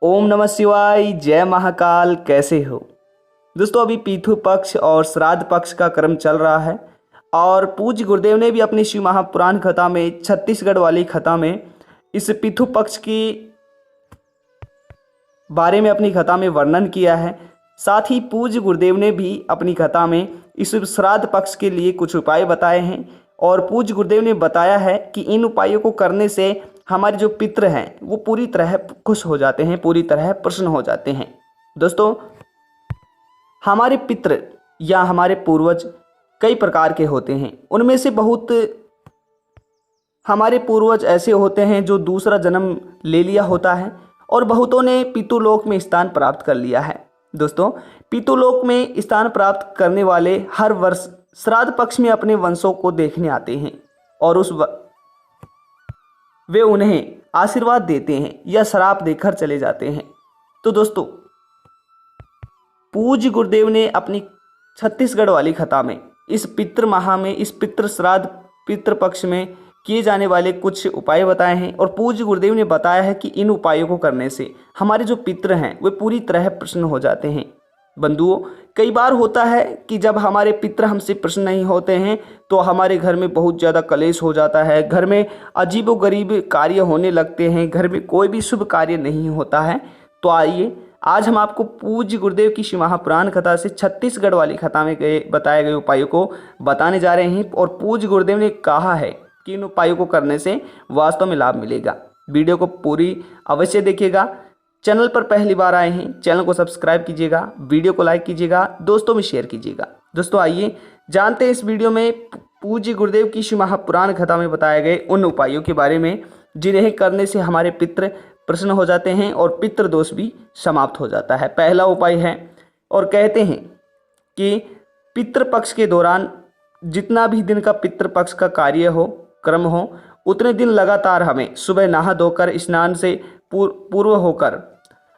ओम नमः शिवाय, जय महाकाल। कैसे हो दोस्तों? अभी पितृ पक्ष और श्राद्ध पक्ष का क्रम चल रहा है और पूज्य गुरुदेव ने भी अपनी शिव महापुराण कथा में, छत्तीसगढ़ वाली कथा में, इस पितृ पक्ष की बारे में अपनी कथा में वर्णन किया है। साथ ही पूज्य गुरुदेव ने भी अपनी कथा में इस श्राद्ध पक्ष के लिए कुछ उपाय बताए हैं और पूज्य गुरुदेव ने बताया है कि इन उपायों को करने से हमारे जो पितृ हैं वो पूरी तरह खुश हो जाते हैं, पूरी तरह प्रसन्न हो जाते हैं। दोस्तों, हमारे पितृ या हमारे पूर्वज कई प्रकार के होते हैं। उनमें से बहुत हमारे पूर्वज ऐसे होते हैं जो दूसरा जन्म ले लिया होता है और बहुतों ने पितृलोक में स्थान प्राप्त कर लिया है। दोस्तों, पितृलोक में स्थान प्राप्त करने वाले हर वर्ष श्राद्ध पक्ष में अपने वंशों को देखने आते हैं और वे उन्हें आशीर्वाद देते हैं या श्राप देकर चले जाते हैं। तो दोस्तों, पूज्य गुरुदेव ने अपनी छत्तीसगढ़ वाली कथा में इस पितृ माह में, इस पितृ श्राद्ध पितृ पक्ष में किए जाने वाले कुछ उपाय बताए हैं और पूज्य गुरुदेव ने बताया है कि इन उपायों को करने से हमारे जो पितृ हैं वे पूरी तरह प्रसन्न हो जाते हैं। बंधुओं, कई बार होता है कि जब हमारे पितृ हमसे प्रसन्न नहीं होते हैं तो हमारे घर में बहुत ज़्यादा कलेश हो जाता है, घर में अजीबोगरीब कार्य होने लगते हैं, घर में कोई भी शुभ कार्य नहीं होता है। तो आइए, आज हम आपको पूज्य गुरुदेव की शिव महापुराण कथा से छत्तीसगढ़ वाली कथा में बताए गए उपायों को बताने जा रहे हैं और पूज्य गुरुदेव ने कहा है कि इन उपायों को करने से वास्तव में लाभ मिलेगा। वीडियो को पूरी अवश्य देखिएगा। चैनल पर पहली बार आए हैं, चैनल को सब्सक्राइब कीजिएगा, वीडियो को लाइक कीजिएगा, दोस्तों में शेयर कीजिएगा। दोस्तों, आइए जानते हैं इस वीडियो में पूज्य गुरुदेव की शिव महापुराण कथा में बताए गए उन उपायों के बारे में जिन्हें करने से हमारे पितृ प्रसन्न हो जाते हैं और पितृ दोष भी समाप्त हो जाता है। पहला उपाय है और कहते हैं कि पितृपक्ष के दौरान जितना भी दिन का पितृपक्ष का कार्य हो, क्रम हो, उतने दिन लगातार हमें सुबह नहा धोकर स्नान से पूर्व होकर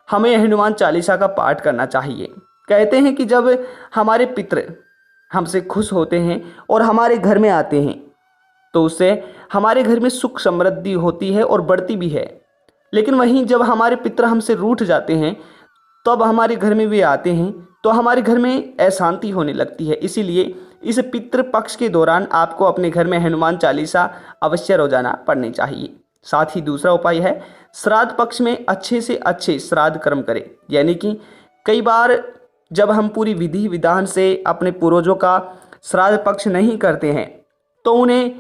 हमें हनुमान चालीसा का पाठ करना चाहिए। कहते हैं कि जब हमारे पितृ हमसे खुश होते हैं और हमारे घर में आते हैं तो उससे हमारे घर में सुख समृद्धि होती है और बढ़ती भी है। लेकिन वहीं जब हमारे पितृ हमसे रूठ जाते हैं तब हमारे घर में वे आते हैं तो हमारे घर में अशांति होने लगती है। इसीलिए इस पितृ पक्ष के दौरान आपको अपने घर में हनुमान चालीसा अवश्य रोजाना पढ़नी चाहिए। साथ ही दूसरा उपाय है, श्राद्ध पक्ष में अच्छे से अच्छे श्राद्ध कर्म करें। यानी कि कई बार जब हम पूरी विधि विधान से अपने पूर्वजों का श्राद्ध पक्ष नहीं करते हैं तो उन्हें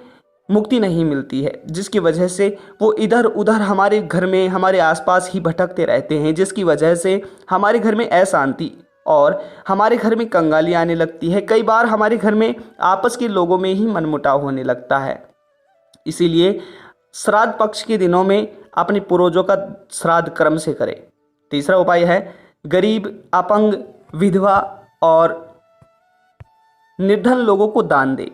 मुक्ति नहीं मिलती है, जिसकी वजह से वो इधर उधर हमारे घर में, हमारे आसपास ही भटकते रहते हैं, जिसकी वजह से हमारे घर में अशांति और हमारे घर में कंगाली आने लगती है। कई बार हमारे घर में आपस के लोगों में ही मनमुटाव होने लगता है। इसीलिए श्राद्ध पक्ष के दिनों में अपने पूर्वजों का श्राद्ध क्रम से करें। तीसरा उपाय है, गरीब, अपंग, विधवा और निर्धन लोगों को दान दें।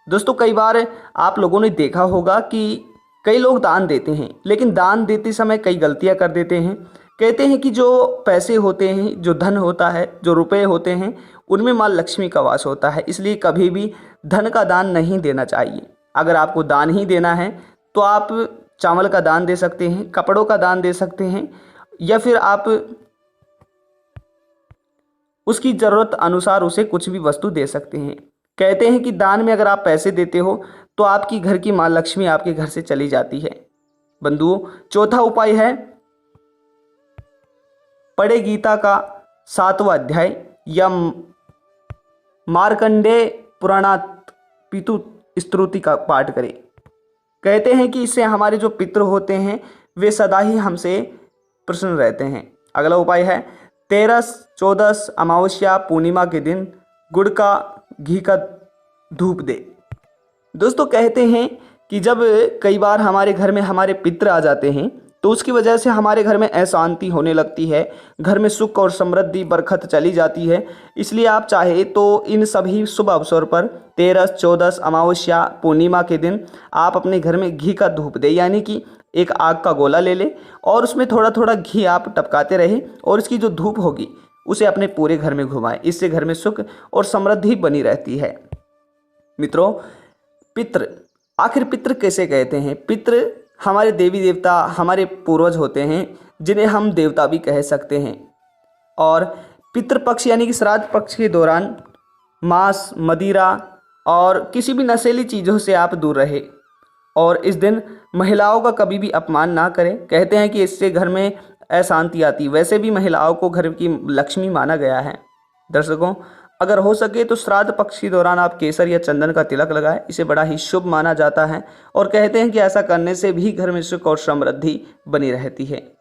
दोस्तों, कई बार आप लोगों ने देखा होगा कि कई लोग दान देते हैं लेकिन दान देते समय कई गलतियां कर देते हैं। कहते हैं कि जो पैसे होते हैं, जो धन होता है, जो रुपए होते हैं, उनमें माँ लक्ष्मी का वास होता है। इसलिए कभी भी धन का दान नहीं देना चाहिए। अगर आपको दान ही देना है तो आप चावल का दान दे सकते हैं, कपड़ों का दान दे सकते हैं या फिर आप उसकी ज़रूरत अनुसार उसे कुछ भी वस्तु दे सकते हैं। कहते हैं कि दान में अगर आप पैसे देते हो तो आपकी घर की माँ लक्ष्मी आपके घर से चली जाती है। बंधुओं, चौथा उपाय है, पढ़े गीता का 7वां अध्याय या मार्कंडेय पुराणात पितु स्तुति का पाठ करें। कहते हैं कि इससे हमारे जो पितृ होते हैं वे सदा ही हमसे प्रसन्न रहते हैं। अगला उपाय है, 13, 14 अमावस्या पूर्णिमा के दिन गुड़ का घी का धूप दे। दोस्तों, कहते हैं कि जब कई बार हमारे घर में हमारे पितृ आ जाते हैं तो उसकी वजह से हमारे घर में अशांति होने लगती है, घर में सुख और समृद्धि बरकत चली जाती है। इसलिए आप चाहे तो इन सभी शुभ अवसर पर 13, 14 अमावस्या पूर्णिमा के दिन आप अपने घर में घी का धूप दें। यानी कि एक आग का गोला ले लें और उसमें थोड़ा थोड़ा घी आप टपकाते रहें और इसकी जो धूप होगी उसे अपने पूरे घर में घुमाएं। इससे घर में सुख और समृद्धि बनी रहती है। मित्रों, पितृ, आखिर पितृ कैसे कहते हैं? पितृ हमारे देवी देवता, हमारे पूर्वज होते हैं जिन्हें हम देवता भी कह सकते हैं। और पितृपक्ष यानी कि श्राद्ध पक्ष के दौरान मांस, मदिरा और किसी भी नशीली चीज़ों से आप दूर रहे। और इस दिन महिलाओं का कभी भी अपमान ना करें। कहते हैं कि इससे घर में अशांति आती। वैसे भी महिलाओं को घर की लक्ष्मी माना गया है। दर्शकों, अगर हो सके तो श्राद्ध पक्ष के दौरान आप केसर या चंदन का तिलक लगाएं। इसे बड़ा ही शुभ माना जाता है और कहते हैं कि ऐसा करने से भी घर में सुख और समृद्धि बनी रहती है।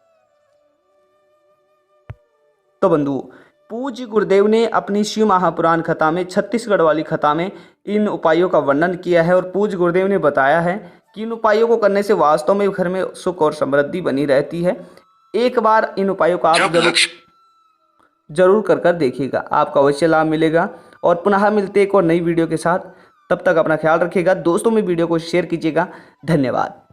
तो बंधुओं, पूज्य गुरुदेव ने अपनी शिव महापुराण कथा में, छत्तीसगढ़ वाली कथा में इन उपायों का वर्णन किया है और पूज्य गुरुदेव ने बताया है कि इन उपायों को करने से वास्तव में घर में सुख और समृद्धि बनी रहती है। एक बार इन उपायों का आप जरूर कर देखिएगा, आपको अवश्य लाभ मिलेगा। और पुनः मिलते एक और नई वीडियो के साथ। तब तक अपना ख्याल रखिएगा। दोस्तों में वीडियो को शेयर कीजिएगा। धन्यवाद।